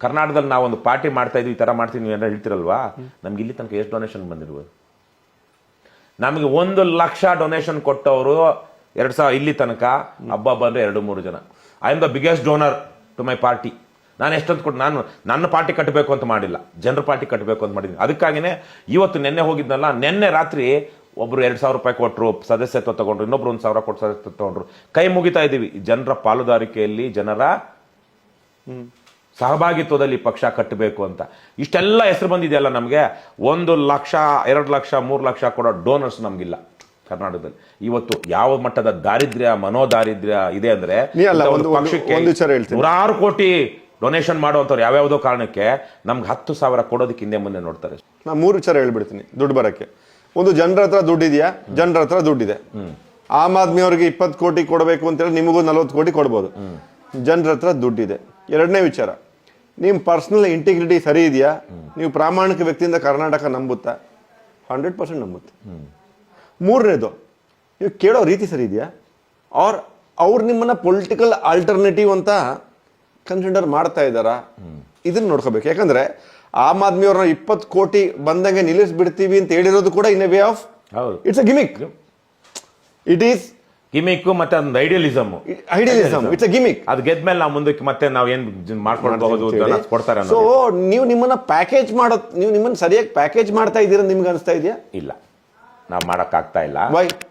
ಕರ್ನಾಟಕದಲ್ಲಿ ನಾವು ಒಂದು ಪಾರ್ಟಿ ಮಾಡ್ತಾ ಇದ್ವಿ, ಈ ಥರ ಮಾಡ್ತೀವಿ ನೀವು ಏನಾರು ಹೇಳ್ತಿರಲ್ವಾ, ನಮ್ಗೆ ಇಲ್ಲಿ ತನಕ ಎಷ್ಟು ಡೊನೇಷನ್ ಬಂದಿರ್ಬೋದು? ನಮಗೆ 1,00,000 ಡೊನೇಷನ್ ಕೊಟ್ಟವರು 2,000 ಇಲ್ಲಿ ತನಕ ಹಬ್ಬ ಬಂದರೆ 2-3 ಜನ. I am the biggest donor to my party. ನಾನು ಎಷ್ಟೊಂದು ಕೊಟ್ಟು, ನಾನು ನನ್ನ ಪಾರ್ಟಿ ಕಟ್ಟಬೇಕು ಅಂತ ಮಾಡಿಲ್ಲ, ಜನರ ಪಾರ್ಟಿ ಕಟ್ಟಬೇಕು ಅಂತ ಮಾಡಿದ್ದೀನಿ. ಅದಕ್ಕಾಗಿನೇ ಇವತ್ತು ನೆನ್ನೆ ಹೋಗಿದ್ನಲ್ಲ, ನೆನ್ನೆ ರಾತ್ರಿ ಒಬ್ರು 2,000 ರೂಪಾಯಿ ಕೊಟ್ಟರು, ಸದಸ್ಯತ್ವ ತಗೊಂಡ್ರು, ಇನ್ನೊಬ್ರು 1,000 ಕೊಟ್ಟು ಸದಸ್ಯತ್ವ ತಗೊಂಡ್ರು. ಕೈ ಮುಗಿತಾ ಇದ್ದೀವಿ. ಜನರ ಪಾಲುದಾರಿಕೆಯಲ್ಲಿ, ಜನರ ಸಹಭಾಗಿತ್ವದಲ್ಲಿ ಪಕ್ಷ ಕಟ್ಟಬೇಕು ಅಂತ. ಇಷ್ಟೆಲ್ಲ ಹೆಸರು ಬಂದಿದೆಯಲ್ಲ ನಮಗೆ. 1,00,000, 2,00,000, 3,00,000 ಕೊಡೋ ಡೋನರ್ಸ್ ನಮಗಿಲ್ಲ ಕರ್ನಾಟಕದಲ್ಲಿ. ಇವತ್ತು ಯಾವ ಮಟ್ಟದ ದಾರಿದ್ರ್ಯ, ಮನೋದಾರಿದ್ರ್ಯ ಇದೆ ಅಂದ್ರೆ, ಪಕ್ಷಕ್ಕೆ 100 ಕೋಟಿ ಡೊನೇಷನ್ ಮಾಡುವಂಥವ್ರು ಯಾವ್ಯಾವುದೋ ಕಾರಣಕ್ಕೆ ನಮ್ಗೆ 10,000 ಕೊಡೋದಕ್ಕೆ ಹಿಂದೆ ಮುಂದೆ ನೋಡ್ತಾರೆ. ನಾನು 3 ವಿಚಾರ ಹೇಳ್ಬಿಡ್ತೀನಿ ದುಡ್ಡು ಬರಕ್ಕೆ. ಒಂದು, ಜನರ ಹತ್ರ ದುಡ್ಡಿದೆಯಾ? ಜನರ ಹತ್ರ ದುಡ್ಡಿದೆ. ಆಮ್ ಆದ್ಮಿ ಅವರಿಗೆ 20 ಕೋಟಿ ಕೊಡಬೇಕು ಅಂತೇಳಿ ನಿಮಗೂ 40 ಕೋಟಿ ಕೊಡ್ಬೋದು. ಜನರ ಹತ್ರ ದುಡ್ಡಿದೆ. ಎರಡನೇ ವಿಚಾರ, ನಿಮ್ಮ ಪರ್ಸನಲ್ ಇಂಟಿಗ್ರಿಟಿ ಸರಿ ಇದೆಯಾ? ನೀವು ಪ್ರಾಮಾಣಿಕ ವ್ಯಕ್ತಿಯಿಂದ ಕರ್ನಾಟಕ ನಂಬುತ್ತಾ? 100% ನಂಬುತ್ತೆ. ಮೂರನೇದು, ನೀವು ಕೇಳೋ ರೀತಿ ಸರಿ ಇದೆಯಾ? ಅವ್ರು ನಿಮ್ಮನ್ನ ಪೊಲಿಟಿಕಲ್ ಆಲ್ಟರ್ನೇಟಿವ್ ಅಂತ ಕನ್ಸಿಡರ್ ಮಾಡ್ತಾ ಇದ್ದಾರಾ? ಇದನ್ನ ನೋಡ್ಕೋಬೇಕು. ಯಾಕಂದ್ರೆ ಆಮ್ ಆದ್ಮಿ ಅವ್ರನ್ನ 20 ಕೋಟಿ ಬಂದಂಗೆ ನಿಲ್ಲಿಸ್ಬಿಡ್ತೀವಿ ಅಂತ ಹೇಳಿರೋದು ಕೂಡ in a way of, it's a gimmick. It is gimmick ಮತ್ತೆ ಒಂದು ಐಡಿಯಲಿಸಮ್. It's a gimmick. ಅದು ಗೆದ್ಮೇಲೆ ನಾವು ಮುಂದಕ್ಕೆ ಮತ್ತೆ ನಾವು ಏನ್ ಮಾಡ್ಕೊಳ್ಬಹುದು ಕೊಡ್ತಾರೆ. ಸೊ ನೀವು ನಿಮ್ಮನ್ನ ಪ್ಯಾಕೇಜ್ ಮಾಡೋದು, ನೀವು ನಿಮ್ಮನ್ನ ಸರಿಯಾಗಿ ಪ್ಯಾಕೇಜ್ ಮಾಡ್ತಾ ಇದ್ದೀರಾ ನಿಮ್ಗೆ ಅನಿಸ್ತಾ ಇದೆಯಾ? ಇಲ್ಲ, ನಾವು ಮಾಡಕ್ಕಾಗ್ತಾ ಇಲ್ಲ.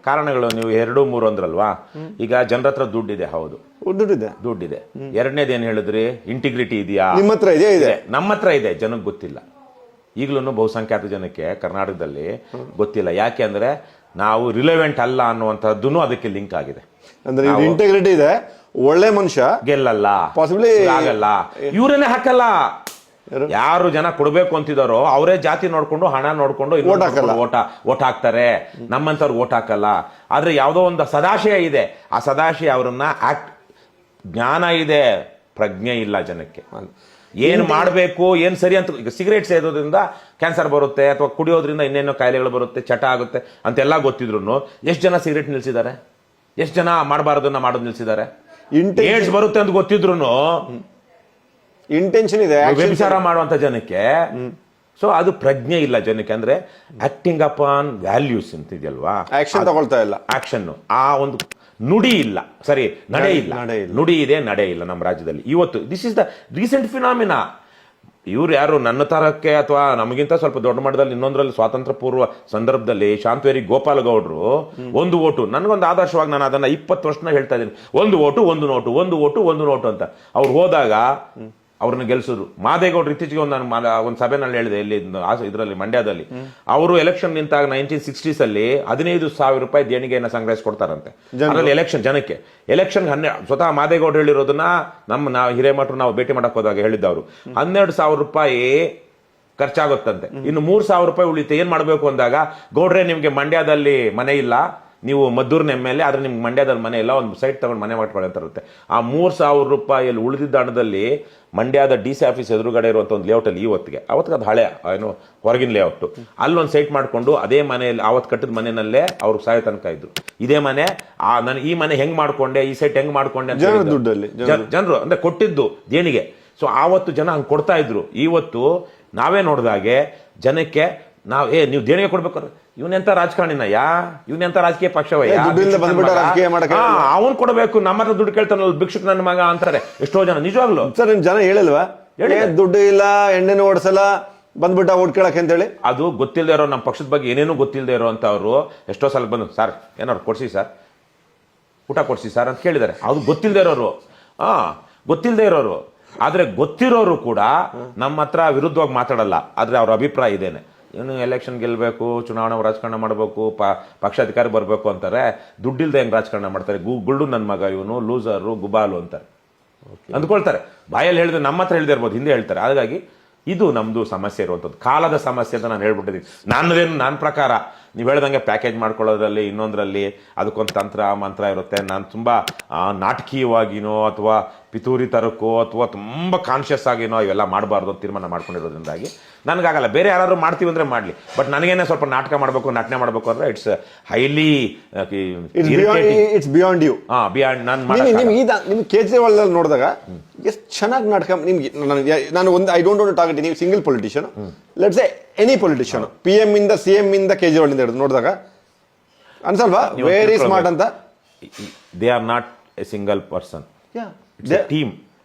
ಕಾರಣಗಳು ನೀವು 2-3 ಅಂದ್ರಲ್ವಾ. ಈಗ ಜನರ ಹತ್ರ ದುಡ್ಡಿದೆ, ಹೌದು ದುಡ್ಡಿದೆ. ಎರಡನೇದು ಏನ್ ಹೇಳಿದ್ರಿ? ಇಂಟಿಗ್ರಿಟಿ ಇದೆಯಾ? ನಿಮ್ಮ ಹತ್ರ ಇದೆ, ನಮ್ಮ ಹತ್ರ ಇದೆ, ಜನಕ್ಕೆ ಗೊತ್ತಿಲ್ಲ. ಈಗಲೂ ಬಹುಸಂಖ್ಯಾತ ಜನಕ್ಕೆ ಕರ್ನಾಟಕದಲ್ಲಿ ಗೊತ್ತಿಲ್ಲ. ಯಾಕೆ ಅಂದ್ರೆ ನಾವು ರಿಲೆವೆಂಟ್ ಅಲ್ಲ ಅನ್ನುವಂಥದ್ದು ಅದಕ್ಕೆ ಲಿಂಕ್ ಆಗಿದೆ. ಅಂದ್ರೆ ಇಂಟಿಗ್ರಿಟಿ ಇದೆ, ಒಳ್ಳೆ ಮನುಷ್ಯ ಗೆಲ್ಲಲ್ಲ, ಪಾಸಿಬಲಿ ಆಗಲ್ಲ, ಇವರನ್ನೇ ಹಾಕಲ್ಲ. ಯಾರು ಜನ ಕೊಡ್ಬೇಕು ಅಂತಿದಾರೋ ಅವರೇ ಜಾತಿ ನೋಡ್ಕೊಂಡು, ಹಣ ನೋಡ್ಕೊಂಡು ಓಟ್ ಹಾಕ್ತಾರೆ. ನಮ್ಮಂತವ್ರು ಓಟ್ ಹಾಕಲ್ಲ. ಆದ್ರೆ ಯಾವುದೋ ಒಂದು ಸದಾಶಯ ಇದೆ, ಆ ಸದಾಶಯ ಅವರನ್ನ ಜ್ಞಾನ ಇದೆ, ಪ್ರಜ್ಞೆ ಇಲ್ಲ ಜನಕ್ಕೆ. ಏನ್ ಮಾಡಬೇಕು, ಏನ್ ಸರಿ ಅಂತ. ಈಗ ಸಿಗರೇಟ್ ಸೇದೋದ್ರಿಂದ ಕ್ಯಾನ್ಸರ್ ಬರುತ್ತೆ, ಅಥವಾ ಕುಡಿಯೋದ್ರಿಂದ ಇನ್ನೇನೋ ಕಾಯಿಲೆಗಳು ಬರುತ್ತೆ, ಚಟ ಆಗುತ್ತೆ ಅಂತೆಲ್ಲ ಗೊತ್ತಿದ್ರು ಎಷ್ಟು ಜನ ಸಿಗರೇಟ್ ನಿಲ್ಸಿದ್ದಾರೆ? ಎಷ್ಟು ಜನ ಮಾಡಬಾರದನ್ನ ಮಾಡೋದು ನಿಲ್ಸಿದ್ದಾರೆ? ಏಡ್ಸ್ ಬರುತ್ತೆ ಅಂತ ಗೊತ್ತಿದ್ರು ಇಂಟೆನ್ಷನ್ ಇದೆ ವ್ಯಭಿಚಾರ ಮಾಡುವಂತ ಜನಕ್ಕೆ. ಸೊ ಅದು ಪ್ರಜ್ಞೆ ಇಲ್ಲ ಜನಕ್ಕೆ. ಅಂದ್ರೆ ಆಕ್ಟಿಂಗ್ ಅಪಾನ್ ವ್ಯಾಲ್ಯೂಸ್ ಅಂತಿದೆಯಲ್ವಾ, ಆಕ್ಷನ್ ತಗೊಳ್ತಾ ಇಲ್ಲ. ಆಕ್ಷನ್, ಆ ಒಂದು ನುಡಿ ಇಲ್ಲ, ಸರಿ ನಡೆ ಇಲ್ಲ. ನುಡಿ ಇದೆ, ನಡೆ ಇಲ್ಲ ನಮ್ಮ ರಾಜ್ಯದಲ್ಲಿ ಇವತ್ತು. This is the recent phenomena. ಇವ್ರು ಯಾರು ನನ್ನ ತರಕ್ಕೆ ಅಥವಾ ನಮಗಿಂತ ಸ್ವಲ್ಪ ದೊಡ್ಡ ಮಟ್ಟದಲ್ಲಿ ಇನ್ನೊಂದರಲ್ಲಿ ಸ್ವಾತಂತ್ರ್ಯ ಪೂರ್ವ ಸಂದರ್ಭದಲ್ಲಿ ಶಾಂತವೇರಿ ಗೋಪಾಲ ಗೌಡ್ರು 1 ವೋಟು, ನನಗೊಂದು ಆದರ್ಶವಾಗಿ ನಾನು ಅದನ್ನ 20 ವರ್ಷ ಹೇಳ್ತಾ ಇದ್ದೀನಿ. 1 ವೋಟು 1 ನೋಟು, 1 ವೋಟು 1 ನೋಟು ಅಂತ. ಅವ್ರು ಹೋದಾಗ ಅವ್ರನ್ನ ಗೆಲ್ಸಿದ್ರು. ಮಾದೇಗೌಡರು ಇತ್ತೀಚೆಗೆ ಒಂದು ಸಭೆನಲ್ಲಿ ಹೇಳಿದೆ, ಇಲ್ಲಿ ಇದರಲ್ಲಿ ಮಂಡ್ಯದಲ್ಲಿ. ಅವರು ಎಲೆಕ್ಷನ್ ನಿಂತಾಗ 1960s ಅಲ್ಲಿ 15,000 ರೂಪಾಯಿ ದೇಣಿಗೆಯನ್ನು ಸಂಗ್ರಹಿಸ್ಕೊಡ್ತಾರಂತೆ. ಅದರಲ್ಲಿ ಎಲೆಕ್ಷನ್ ಜನಕ್ಕೆ. ಎಲೆಕ್ಷನ್ ಸ್ವತಃ ಮಾದೇಗೌಡರು ಹೇಳಿರೋದನ್ನ ನಾವು ಹಿರೇಮಠರು ನಾವು ಭೇಟಿ ಮಾಡಕ್ ಹೋದಾಗ ಹೇಳಿದ್ದವರು. 12,000 ರೂಪಾಯಿ ಖರ್ಚಾಗುತ್ತಂತೆ. ಇನ್ನು 3,000 ರೂಪಾಯಿ ಉಳಿತೆ. ಏನ್ ಮಾಡ್ಬೇಕು ಅಂದಾಗ, ಗೌಡ್ರೆ ನಿಮ್ಗೆ ಮಂಡ್ಯದಲ್ಲಿ ಮನೆ ಇಲ್ಲ, ನೀವು ಮದ್ದೂರಿನ MLA, ಆದ್ರೆ ನಿಮ್ಗೆ ಮಂಡ್ಯದಲ್ಲಿ ಮನೆ ಇಲ್ಲ, ಒಂದು ಸೈಟ್ ತಗೊಂಡು ಮನೆ ಮಾಡ್ಕೊಳ್ಳಿ ಅಂತ ಇರುತ್ತೆ. ಆ 3,000 ರೂಪಾಯಿಯಲ್ಲಿ ಉಳಿದಿದ್ದ ಹಣದಲ್ಲಿ ಮಂಡ್ಯದ DC ಆಫೀಸ್ ಎದುರುಗಡೆ ಇರುವಂತ ಒಂದು ಲೇಔಟ್ ಅಲ್ಲಿ ಇವತ್ತಿಗೆ ಅದು ಹಳೆ ಏನು ಹೊರಗಿನ ಲೇಔಟ್, ಅಲ್ಲೊಂದು ಸೈಟ್ ಮಾಡ್ಕೊಂಡು ಅದೇ ಮನೆಯಲ್ಲಿ ಅವತ್ತು ಕಟ್ಟಿದ ಮನೆಯಲ್ಲೇ ಅವ್ರಿಗೆ ಸಾಯೋ ತನಕ ಇದ್ರು. ಇದೇ ಮನೆ, ನಾನು ಈ ಮನೆ ಹೆಂಗ್ ಮಾಡ್ಕೊಂಡೆ, ಈ ಸೈಟ್ ಹೆಂಗ್ ಮಾಡ್ಕೊಂಡೆ ಅಂತ ಜನರು ಅಂದ್ರೆ ಕೊಟ್ಟಿದ್ದು ದೇಣಿಗೆ. ಸೊ ಆವತ್ತು ಜನ ಹಂಗೆ ಕೊಡ್ತಾ ಇದ್ರು. ಇವತ್ತು ನಾವೇ ನೋಡಿದಾಗೆ ಜನಕ್ಕೆ ನೀವು ದೇಣಿಗೆ ಕೊಡ್ಬೇಕಾದ್ರೆ ಇವನೆಂತ ರಾಜಕಾರಣಿನಯ್ಯ, ಇವನೆಂತ ರಾಜಕೀಯ ಪಕ್ಷವಯ್ಯ, ಅವನ್ ಕೊಡಬೇಕು, ನಮ್ಮ ಹತ್ರ ದುಡ್ಡು ಕೇಳ್ತಾನಲ್ಲ ಭಿಕ್ಷುಕ್ ನನ್ನ ಮಗ ಅಂತಾರೆ ಎಷ್ಟೋ ಜನ. ನಿಜವಾಗ್ಲು ಸರ್ ಜನ ಹೇಳಲ್ವಾ, ದುಡ್ಡು ಇಲ್ಲ, ಎಣ್ಣೆನೂ ಓಡಿಸಲ್ಲ, ಬಂದ್ಬಿಟ್ಟ ಓಟ್ ಕೇಳಕ್ಕೆ ಅಂತ ಹೇಳಿ? ಅದು ಗೊತ್ತಿಲ್ಲದೆ ಇರೋ, ನಮ್ಮ ಪಕ್ಷದ ಬಗ್ಗೆ ಏನೇನು ಗೊತ್ತಿಲ್ಲದೆ ಇರೋ ಅಂತವ್ರು ಎಷ್ಟೋ ಸಲ ಬಂದು, ಸರ್ ಏನಾರು ಕೊಡ್ಸಿ ಸರ್, ಊಟ ಕೊಡ್ಸಿ ಸರ್ ಅಂತ ಕೇಳಿದ್ದಾರೆ. ಅದು ಗೊತ್ತಿಲ್ಲದೆ ಇರೋರು, ಗೊತ್ತಿಲ್ಲದೆ ಇರೋರು. ಆದ್ರೆ ಗೊತ್ತಿರೋರು ಕೂಡ ನಮ್ಮ ಹತ್ರ ವಿರುದ್ಧವಾಗಿ ಮಾತಾಡಲ್ಲ. ಆದ್ರೆ ಅವ್ರ ಅಭಿಪ್ರಾಯ ಇದೇನೆ, ಇವನು ಎಲೆಕ್ಷನ್ ಗೆಲ್ಲಬೇಕು, ಚುನಾವಣಾ ರಾಜಕಾರಣ ಮಾಡಬೇಕು, ಪಕ್ಷಾಧಿಕಾರಿ ಬರಬೇಕು ಅಂತಾರೆ. ದುಡ್ಡಿಲ್ದೆ ಹೆಂಗ್ ರಾಜಕಾರಣ ಮಾಡ್ತಾರೆ? ಗುಳ್ಳು ನನ್ನ ಮಗ ಇವನು, ಲೂಸರು, ಗುಬಾಲು ಅಂತಾರೆ, ಅಂದ್ಕೊಳ್ತಾರೆ. ಬಾಯಲ್ಲಿ ಹೇಳಿದ್ರೆ ನಮ್ಮ ಹತ್ರ ಹೇಳಿದೆ ಇರ್ಬೋದು, ಹಿಂದೆ ಹೇಳ್ತಾರೆ. ಹಾಗಾಗಿ ಇದು ನಮ್ದು ಸಮಸ್ಯೆ ಇರುವಂಥದ್ದು, ಕಾಲದ ಸಮಸ್ಯೆ ಅಂತ ನಾನು ಹೇಳ್ಬಿಟ್ಟಿದ್ದೀನಿ. ನನ್ನ ಪ್ರಕಾರ ನೀವು ಹೇಳ್ದಂಗೆ ಪ್ಯಾಕೇಜ್ ಮಾಡ್ಕೊಳ್ಳೋದ್ರಲ್ಲಿ, ಇನ್ನೊಂದರಲ್ಲಿ ಅದಕ್ಕೊಂದು ತಂತ್ರ ಮಂತ್ರ ಇರುತ್ತೆ. ನಾನು ತುಂಬಾ ನಾಟಕೀಯವಾಗಿನೋ ಅಥವಾ ಪಿತೂರಿ ತರಕ್ಕೋ ಅಥವಾ ತುಂಬ ಕಾನ್ಷಿಯಸ್ ಆಗಿನೋ ಇವೆಲ್ಲ ಮಾಡಬಾರ್ದು ಅಂತ ತೀರ್ಮಾನ ಮಾಡ್ಕೊಂಡಿರೋದ್ರಿಂದಾಗಿ ನನಗಾಗಲ್ಲ. ಬೇರೆ ಯಾರಾದ್ರು ಮಾಡ್ತೀವಿ ಅಂದರೆ ಮಾಡಲಿ, ಬಟ್ ನನಗೇನೆ ಸ್ವಲ್ಪ ನಾಟಕ ಮಾಡಬೇಕು, ನಟನೆ ಮಾಡಬೇಕು ಅಂದರೆ it's highly it's beyond you. Beyond ನಿಮ್ಗೆ ಕೇಜ್ರಿವಾಲ್ ನೋಡಿದಾಗ ಎಷ್ಟು ಚೆನ್ನಾಗಿ ನಾಟಕ ನಿಮ್ಗೆ. ನಾನು ಒಂದು ಐ ಡೋಂಟ್ ವಾಂಟ್ ಟಾರ್ಗೆಟ್ ನೀವು single politician, let's a any politician, PM ಇಂದ CM ಇಂದ ಕೇಜ್ರಿವಾಲ್ ಇಂದ ಹಿಡಿದು ನೋಡಿದಾಗ ಅನ್ಸಲ್ವಾ ವೆರಿ ಸ್ಮಾರ್ಟ್ ಅಂತ. They are not a single person, it's a team.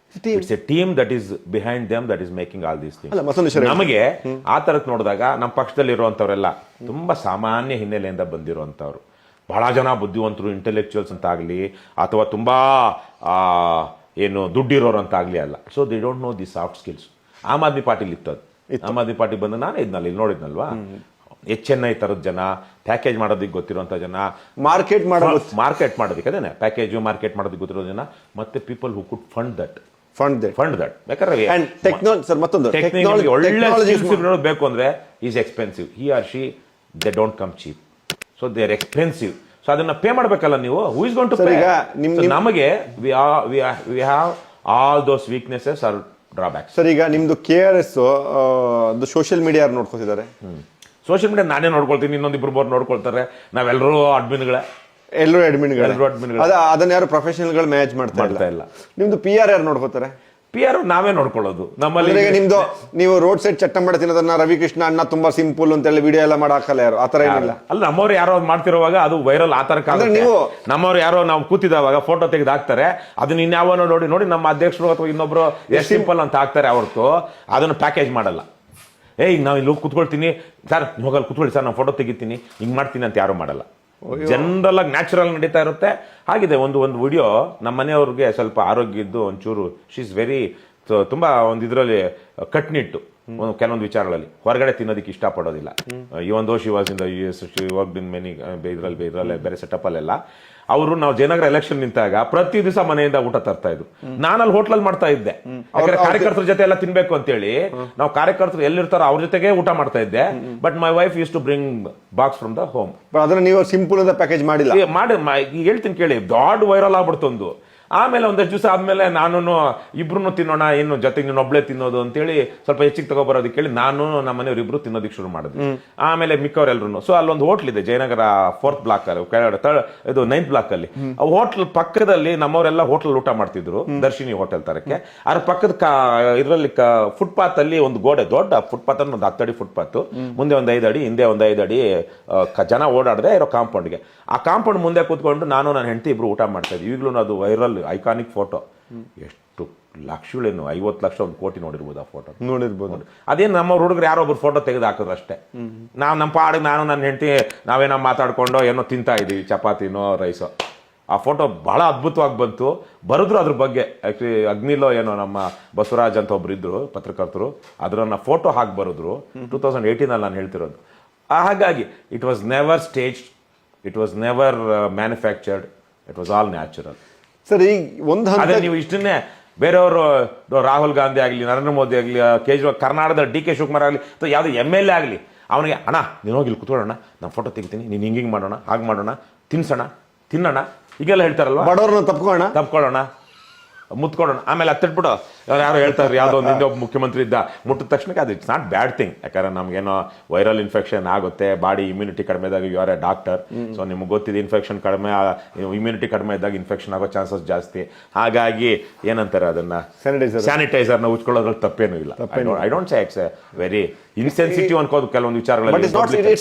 It's a team that is behind them that is making all these things. ನಮಗೆ ಆ ತರಕ್ ನೋಡಿದಾಗ ನಮ್ಮ ಪಕ್ಷದಲ್ಲಿ ಇರುವಂತವರೆಲ್ಲ ತುಂಬಾ ಸಾಮಾನ್ಯ ಹಿನ್ನೆಲೆಯಿಂದ ಬಂದಿರುವಂತವ್ರು, ಬಹಳ ಜನ ಬುದ್ಧಿವಂತರು, ಇಂಟೆಲೆಕ್ಚುಯಲ್ಸ್ ಅಂತ ಆಗ್ಲಿ ಅಥವಾ ತುಂಬಾ ಏನು ದುಡ್ಡಿರೋರು ಅಂತ ಆಗ್ಲಿ ಅಲ್ಲ. So they don't know the soft skills. Aam Aadmi ಪಾರ್ಟಿಲಿ ಇತ್ತು ಅದು. ಆಮ್ ಆದ್ಮಿ ಪಾರ್ಟಿ ಬಂದು ನಾನೇ ಇದ್ನಲ್ಲ, ಇಲ್ಲಿ ನೋಡಿದ್ನಲ್ವಾ, HNI ತರದ ಜನ, ಪ್ಯಾಕೇಜ್ ಮಾಡೋದಕ್ಕೆ ಗೊತ್ತಿರುವಂತ ಜನ, ಮಾರ್ಕೆಟ್ ಮಾಡೋದಕ್ಕೆ ಅದೇನೆ ಪ್ಯಾಕೇಜ್ ಮಾರ್ಕೆಟ್ ಮಾಡೋದಕ್ಕೆ ಗೊತ್ತಿರೋ ಜನ, ಮತ್ತೆ people who could fund that. ಬೇಕಾದ್ರೆ ಟೆಕ್ನಾಲಜಿ ಒಳ್ಳೆ ಬೇಕು ಅಂದ್ರೆ is expensive. He or she they don't come cheap, so they are expensive. So ಅದನ್ನ ಪೇ ಮಾಡ್ಬೇಕಲ್ಲ ನೀವು. Who is going to pay? ನಮಗೆ we have all those weaknesses or drawbacks. Sir, ಈಗ ನಿಮ್ದು KRS ಸೋಷಿಯಲ್ ಮೀಡಿಯಾ ಯಾರು ನೋಡ್ಕೊತಿದ್ದಾರೆ? Social media ನಾನೇ ನೋಡ್ಕೊಳ್ತೀನಿ, ಇನ್ನೊಂದಿಬ್ರು bore ನೋಡ್ಕೊಳ್ತಾರೆ, ನಾವೆಲ್ಲರೂ ಅಡ್ಮಿನ್ಗಳೇ. ಎಲ್ಲರೂ ಅಡ್ಮಿನ್ಗಳು. ಅದನ್ನ ಯಾರು ಪ್ರೊಫೆಷನಲ್ಗಳು ಮ್ಯಾನೇಜ್ ಮಾಡ್ತಾ ಇಲ್ಲ. ನಿಮ್ದು PR ಯಾರು ನೋಡ್ಕೋತಾರೆ? PR ನಾವೇ ನೋಡ್ಕೊಳ್ಳೋದು. ನಮ್ಮಲ್ಲಿ ನಿಮ್ದು ನೀವು ರೋಡ್ ಸೈಡ್ ಚಟ್ಟ ಮಾಡಿ ತಿನ್ನೋದನ್ನ ರವಿಕೃಷ್ಣ ಅಣ್ಣ ತುಂಬಾ ಸಿಂಪಲ್ ಅಂತ ಹೇಳಿ ವಿಡಿಯೋ ಎಲ್ಲ ಮಾಡಾಕಲ್ಲ ಯಾರು, ಆತರ ಏನಿಲ್ಲ. ಅಲ್ಲ, ನಮ್ಮವ್ರು ಯಾರೋ ಮಾಡ್ತಿರೋವಾಗ ಅದು ವೈರಲ್ ಆ ತರ. ನೀವು ನಮ್ಮವ್ರು ಯಾರೋ ನಾವು ಕೂತಿದವಾಗ ಫೋಟೋ ತೆಗೆದು ಹಾಕ್ತಾರೆ, ಅದನ್ನ ಇನ್ಯಾವನೋ ನೋಡಿ ನಮ್ಮ ಅಧ್ಯಕ್ಷರು ಅಥವಾ ಇನ್ನೊಬ್ರು ಎಷ್ಟು ಸಿಂಪಲ್ ಅಂತ ಹಾಕ್ತಾರೆ ಹೊರತು ಅದನ್ನು ಪ್ಯಾಕೇಜ್ ಮಾಡಲ್ಲ. ನಾವು ಇಲ್ಲಿ ಕೂತ್ಕೊಳ್ತೀನಿ ಸರ್, ಹೋಗಲ್ಲಿ ಕೂತ್ಕೊಳ್ಳಿ ಸರ್, ನಾನು ಫೋಟೋ ತೆಗಿತೀನಿ, ಹಿಂಗ್ ಮಾಡ್ತೀನಿ ಅಂತ ಯಾರು ಮಾಡಲ್ಲ. ಜನರಲ್ ಆಗಿ ನ್ಯಾಚುರಲ್ ನಡೀತಾ ಇರುತ್ತೆ. ಹಾಗಿದೆ ಒಂದು ವಿಡಿಯೋ, ನಮ್ಮ ಮನೆಯವ್ರಿಗೆ ಸ್ವಲ್ಪ ಆರೋಗ್ಯ ಇದ್ದು ಒಂಚೂರು ಶಿ ಇಸ್ ವೆರಿ ತುಂಬಾ ಒಂದು ಇದರಲ್ಲಿ ಕಟ್ನಿಟ್ಟು ಕೆಲವೊಂದು ವಿಚಾರಗಳಲ್ಲಿ ಹೊರಗಡೆ ತಿನ್ನೋದಕ್ಕೆ ಇಷ್ಟಪಡೋದಿಲ್ಲ. ಇವನ್ ದೋ she was in the US, she worked in many ಇದರಲ್ಲಿ ಬೇರೆ ಸೆಟಪ್ ಅಲ್ಲೆಲ್ಲ. ಅವರು ನಾವು ಜಯನಗರ ಎಲೆಕ್ಷನ್ ನಿಂತಾಗ ಪ್ರತಿ ದಿವಸ ಮನೆಯಿಂದ ಊಟ ತರ್ತಾ ಇದ್ರು. ನಾನಲ್ಲಿ ಹೋಟ್ಲಲ್ಲಿ ಮಾಡ್ತಾ ಇದ್ದೆ, ಯಾಕಂದ್ರೆ ಕಾರ್ಯಕರ್ತರ ಜೊತೆ ಎಲ್ಲ ತಿನ್ಬೇಕು ಅಂತೇಳಿ. ನಾವು ಕಾರ್ಯಕರ್ತರು ಎಲ್ಲಿರ್ತಾರೋ ಅವ್ರ ಜೊತೆಗೆ ಊಟ ಮಾಡ್ತಾ ಇದ್ದೆ. But my wife use to bring box from the home. ಅದನ್ನ ನೀವು ಸಿಂಪಲ್ ಅಂತ ಪ್ಯಾಕೇಜ್ ಮಾಡಿಲ್ಲ? ಹೇಳ್ತೀನಿ ಕೇಳಿ, ದೊಡ್ಡ ವೈರಲ್ ಆಗ್ಬಿಡ್ತೊಂದು. ಆಮೇಲೆ ಒಂದಷ್ಟು ದಿವಸ ಆದ್ಮೇಲೆ ನಾನು ಇಬ್ರು ತಿನ್ನೋಣ, ಏನು ಜೊತೆಗೆ ನೀನು ತಿನ್ನೋದು ಅಂತೇಳಿ ಸ್ವಲ್ಪ ಹೆಚ್ಚಿಗೆ ತಗೋಬರೋದಕ್ಕೆ ಹೇಳಿ ನಾನು ನಮ್ಮ ಮನೆಯವ್ರು ಇಬ್ರು ತಿನ್ನೋದಕ್ಕೆ ಶುರು ಮಾಡಿದ್ವಿ. ಆಮೇಲೆ ಮಿಕ್ಕವರೆಲ್ಲರೂ. ಸೊ ಅಲ್ಲೊಂದು ಹೋಟ್ಲ್ ಇದೆ ಜಯನಗರ 4th ಬ್ಲಾಕ್ ಅಲ್ಲಿ, ಇದು 9th ಬ್ಲಾಕ್ ಅಲ್ಲಿ. ಆ ಹೋಟ್ಲ್ ಪಕ್ಕದಲ್ಲಿ ನಮ್ಮವರೆಲ್ಲ ಹೋಟ್ಲ್ ಊಟ ಮಾಡ್ತಿದ್ರು, ದರ್ಶಿನಿ ಹೋಟೆಲ್ ತರಕ್ಕೆ. ಅದ್ರ ಪಕ್ಕದ ಇದರಲ್ಲಿ ಫುಟ್ಪಾತ್ ಅಲ್ಲಿ ಒಂದು ಗೋಡೆ, ದೊಡ್ಡ ಫುಟ್ಪಾತ್ ಅನ್ನು, ಒಂದು 10 ಅಡಿ ಫುಟ್ಪಾತ್, ಮುಂದೆ ಒಂದು 5 ಅಡಿ, ಹಿಂದೆ ಒಂದು 5 ಅಡಿ ಜನ ಓಡಾಡದೆ ಇರೋ ಕಾಂಪೌಂಡ್ಗೆ. ಆ ಕಾಂಪೌಂಡ್ ಮುಂದೆ ಕೂತ್ಕೊಂಡು ನಾನು ನನ್ನ ಹೆಂಡತಿ ಇಬ್ರು ಊಟ ಮಾಡ್ತಾ ಇದ್ವಿ. ಈಗಲೂ ಅದು ವೈರಲ್ ಐಕಾನಿಕ್ ಫೋಟೋ. ಎಷ್ಟು ಲಕ್ಷಗಳೇನು, 50 ಲಕ್ಷ, 1 ಕೋಟಿ ನೋಡಿರ್ಬೋದು ಆ ಫೋಟೋ. ನೋಡಿರ್ಬೋದು. ಅದೇನು ನಮ್ಮ ಹುಡುಗರು ಯಾರೋ ಒಬ್ರು ಫೋಟೋ ತೆಗೆದು ಹಾಕಿದ್ರು ಅಷ್ಟೇ. ನಾವು ನಮ್ಮ ಪಾಡಿಗೆ ನಾನು ನನ್ನ ಹೆಂಡತಿ ನಾವೇನೋ ಮಾತಾಡ್ಕೊಂಡು ಏನೋ ತಿಂತಾ ಇದೀವಿ, ಚಪಾತಿನೋ ರೈಸೋ. ಆ ಫೋಟೋ ಬಹಳ ಅದ್ಭುತವಾಗಿ ಬಂತು. ಬರೆದ್ರು ಅದ್ರ ಬಗ್ಗೆ. ಆಕ್ಚುಲಿ ಅಗ್ನಿಲೋ ಏನೋ ನಮ್ಮ ಬಸವರಾಜ್ ಅಂತ ಒಬ್ರು ಇದ್ರು ಪತ್ರಕರ್ತರು, ಅದನ್ನ ಫೋಟೋ ಹಾಕಿ ಬರೆದ್ರು. 2018 ನಾನು ಹೇಳ್ತಿರೋದು. ಹಾಗಾಗಿ it was never staged, it was never manufactured, it was all natural. ಸರಿ, ಒಂದು ಅದೇ ನೀವು ಇಷ್ಟನ್ನೇ ಬೇರೆಯವರು, ರಾಹುಲ್ ಗಾಂಧಿ ಆಗಲಿ, ನರೇಂದ್ರ ಮೋದಿ ಆಗಲಿ, ಕೇಜ್ರಿವಾಲ್, ಕರ್ನಾಟಕದ DK ಶಿವಕುಮಾರ್ ಆಗಲಿ, ಅಥವಾ ಯಾವುದೇ MLA ಆಗಲಿ, ಅವನಿಗೆ ಅಣ್ಣ ನೀನು ಹೋಗಿ ಇಲ್ಲಿ ಕುತ್ಕೊಳ್ಳೋಣ, ನಾನು ಫೋಟೋ ತೆಗಿತೀನಿ, ನೀನು ಹಿಂಗಿಂಗ್ ಮಾಡೋಣ, ಹಾಗೆ ಮಾಡೋಣ, ತಿನ್ನೋಣ ಹೀಗೆಲ್ಲ ಹೇಳ್ತಾರಲ್ವ. ಬಡವ್ರನ್ನ ತಪ್ಕೊಳ್ಳೋಣ, ಮುತ್ಕೊಡೋಣ. ಆಮೇಲೆ ಹತ್ತಿಟ್ಬಿಟ್ಟು ಯಾರು ಹೇಳ್ತಾರೆ, ಯಾವುದೋ ಒಂದು ಒಬ್ಬ ಮುಖ್ಯಮಂತ್ರಿ ಇದ್ದ, ಮುಟ್ಟಿದ ತಕ್ಷಣಕ್ಕೆ ಅದು ಇಟ್ಸ್ ನಾಟ್ ಬ್ಯಾಡ್ ಥಿಂಗ್. ಯಾಕಂದ್ರೆ ನಮ್ಗೇನೋ ವೈರಲ್ ಇನ್ಫೆಕ್ಷನ್ ಆಗುತ್ತೆ, ಬಾಡಿ ಇಮ್ಯುನಿಟಿ ಕಡಿಮೆ ಇದ್ದಾಗ, you are a doctor, so ನಿಮ್ಗೆ ಗೊತ್ತಿದೆ ಇನ್ಫೆಕ್ಷನ್ ಕಡಿಮೆ, ಇಮ್ಯುನಿಟಿ ಕಡಿಮೆ ಇದ್ದಾಗ ಇನ್ಫೆಕ್ಷನ್ ಆಗೋ ಚಾನ್ಸಸ್ ಜಾಸ್ತಿ. ಹಾಗಾಗಿ ಏನಂತಾರೆ ಅದನ್ನ, ಸ್ಯಾನಿಟೈಸರ್ನ ಉಚ್ಕೊಳ್ಳೋದ್ರಲ್ಲಿ ತಪ್ಪೇನೂ ಇಲ್ಲ. I don't say it's a very insensitive ಅನ್ಕೋದು ಕೆಲವೊಂದು ವಿಚಾರಗಳಲ್ಲಿ.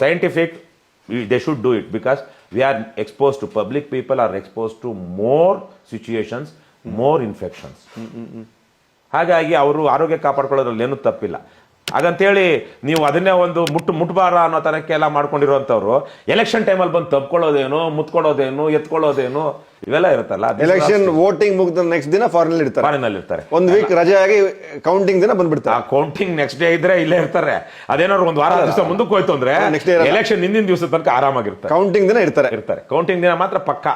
Scientific they should do it because we are exposed to, public people are exposed to more situations, more infections. ಹಾಗಾಗಿ ಅವರು ಆರೋಗ್ಯ ಕಾಪಾಡ್ಕೊಳ್ಳೋದ್ರಲ್ಲಿ ಏನೂ ತಪ್ಪಿಲ್ಲ. ಹಾಗಂತೇಳಿ ನೀವು ಅದನ್ನೇ ಒಂದು ಮುಟ್ಬಾರ ಅನ್ನೋ ತರಕ್ಕೆ ಎಲ್ಲ ಮಾಡ್ಕೊಂಡಿರುವಂತವ್ರು ಎಲೆಕ್ಷನ್ ಟೈಮಲ್ಲಿ ಬಂದು ತಪ್ಕೊಳ್ಳೋದೇನು, ಮುತ್ಕೊಳ್ಳೋದೇನು, ಎತ್ಕೊಳ್ಳೋದೇನು ಇವೆಲ್ಲ ಇರುತ್ತಲ್ಲ. ಎಲೆಕ್ಷನ್ ವೋಟಿಂಗ್ ಮುಗಿದ ನೆಕ್ಸ್ಟ್ ದಿನ ಫಾರಿನ್ ಇರ್ತಾರೆ, ಒಂದು ವೀಕ್ ರಜೆ ಆಗಿ ಕೌಂಟಿಂಗ್ ದಿನ ಬಂದ್ಬಿಡ್ತಾರೆ. ಆ ಕೌಂಟಿಂಗ್ ನೆಕ್ಸ್ಟ್ ಡೇ ಇದ್ರೆ ಇಲ್ಲೇ ಇರ್ತಾರೆ. ಅದೇನಾದ್ರು ಒಂದು ವಾರ ದಿವಸ ಮುಂದಕ್ಕೆ ಹೋಯ್ತು ಅಂದ್ರೆ ಎಲೆಕ್ಷನ್ ಹಿಂದಿನ ದಿವಸದ ತನಕ ಆರಾಮಾಗಿರ್ತಾರೆ. ಕೌಂಟಿಂಗ್ ದಿನ ಇರ್ತಾರೆ. ಕೌಂಟಿಂಗ್ ದಿನ ಮಾತ್ರ ಪಕ್ಕ.